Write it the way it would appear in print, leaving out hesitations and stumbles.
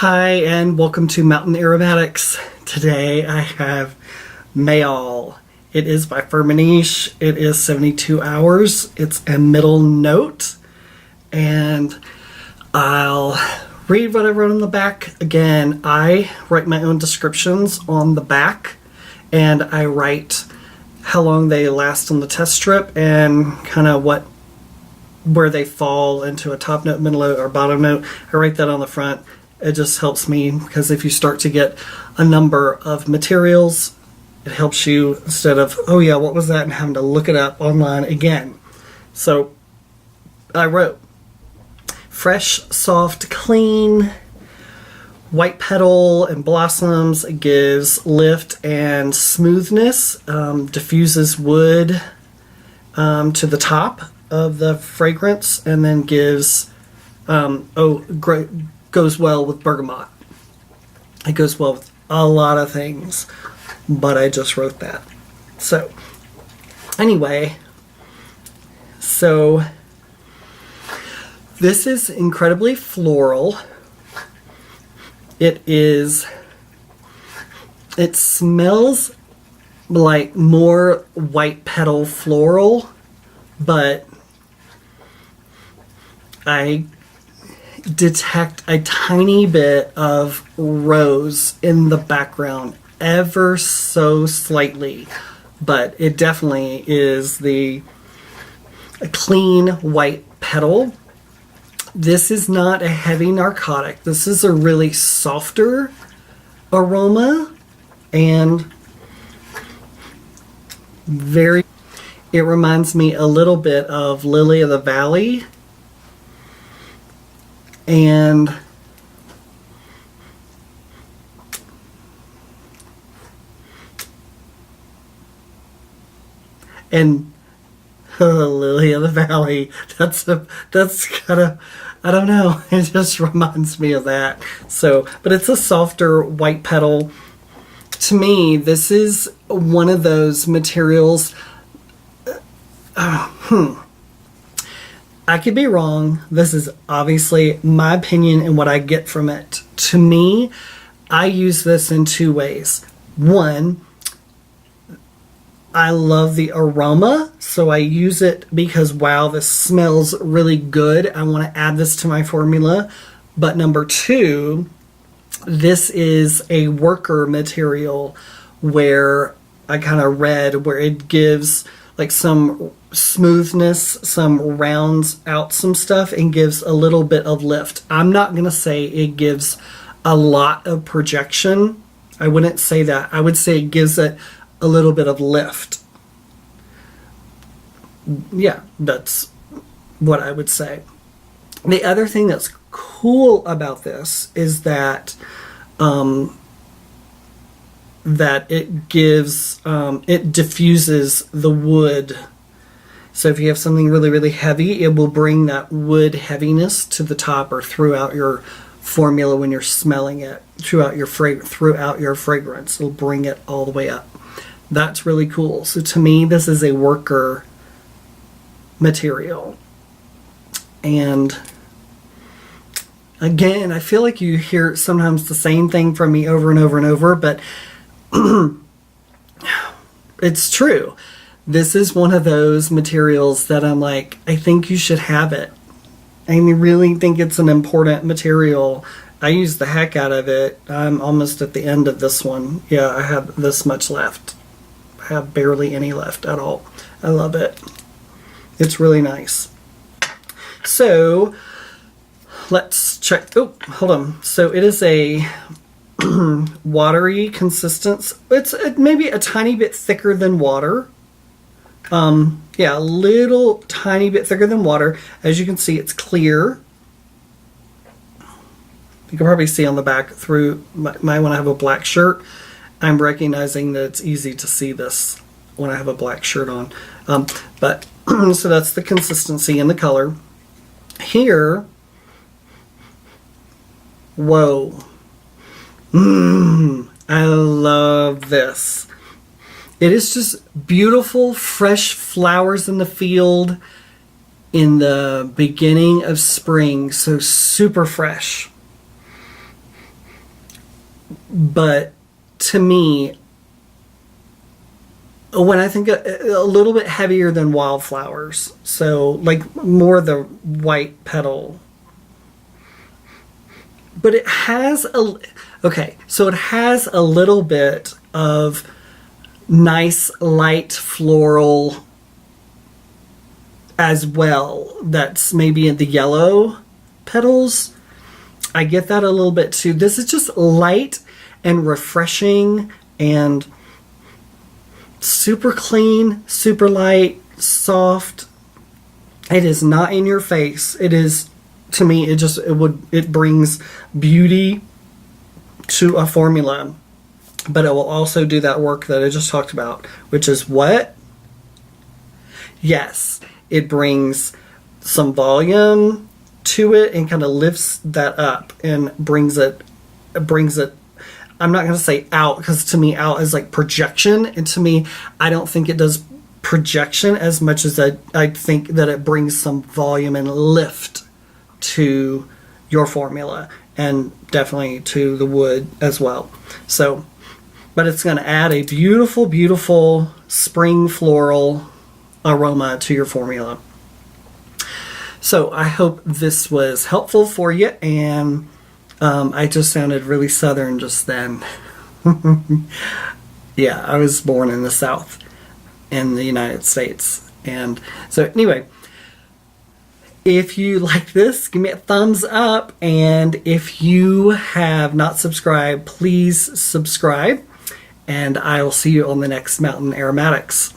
Hi and welcome to Mountain Aromatics. Today I have Mayol. It is by Perfume. It is 72 hours. It's a middle note. And I'll read what I wrote on the back. Again, I write my own descriptions on the back. And I write how long they last on the test strip and kind of where they fall into a top note, middle note, or bottom note. I write that on the front. It just helps me because if you start to get a number of materials, it helps you instead of, oh yeah, what was that, and having to look it up online again. So I wrote, fresh, soft, clean, white petal and blossoms. It gives lift and smoothness, diffuses wood to the top of the fragrance, and then gives, goes well with bergamot. It goes well with a lot of things, but I just wrote that. So, anyway, so this is incredibly floral. It smells like more white petal floral, but I detect a tiny bit of rose in the background, ever so slightly, but it definitely is a clean white petal. This is not a heavy narcotic. This is a really softer aroma and it reminds me a little bit of Lily of the Valley. And Lily of the Valley, that's kind of, I don't know, it just reminds me of that. So, but it's a softer white petal. To me, this is one of those materials, I could be wrong. This is obviously my opinion and what I get from it. To me, I use this in two ways. One, I love the aroma, so I use it because, wow, this smells really good. I want to add this to my formula. But number two, this is a worker material where I kind of read where it gives like some smoothness, some rounds out some stuff, and gives a little bit of lift. I'm not going to say it gives a lot of projection. I wouldn't say that. I would say it gives it a little bit of lift. Yeah, that's what I would say. The other thing that's cool about this is that it gives, it diffuses the wood. So if you have something really, really heavy, it will bring that wood heaviness to the top or throughout your formula when you're smelling it, throughout your fragrance. It'll bring it all the way up. That's really cool. So to me, this is a worker material. And again, I feel like you hear sometimes the same thing from me over and over and over, but it's true. This is one of those materials that I'm like, I think you should have it. I really think it's an important material. I use the heck out of it. I'm almost at the end of this one. Yeah, I have this much left. I have barely any left at all. I love it. It's really nice. So let's check. Oh, hold on. So it is a watery consistence. It's maybe a tiny bit thicker than water. Yeah, a little tiny bit thicker than water. As you can see, it's clear. You can probably see on the back through when I have a black shirt. I'm recognizing that it's easy to see this when I have a black shirt on. But so that's the consistency and the color. Here, whoa. I love this. It is just beautiful, fresh flowers in the field in the beginning of spring, so super fresh. But to me, when I think a little bit heavier than Wildflowers, so like more the white petal. But it has okay, so it has a little bit of nice light floral as well. That's maybe in the yellow petals. I get that a little bit too. This is just light and refreshing and super clean, super light, soft. It is not in your face. It is, to me, it brings beauty to a formula, but it will also do that work that I just talked about, which is what? Yes, it brings some volume to it and kind of lifts that up and brings it, I'm not going to say out, because to me out is like projection, and to me I don't think it does projection as much as I think that it brings some volume and lift to your formula, and definitely to the wood as well. So, but it's going to add a beautiful, beautiful spring floral aroma to your formula. So I hope this was helpful for you, and I just sounded really southern just then. Yeah, I was born in the South in the United States. And so anyway, if you like this, give me a thumbs up, and if you have not subscribed, please subscribe, and I will see you on the next Mountain Aromatics.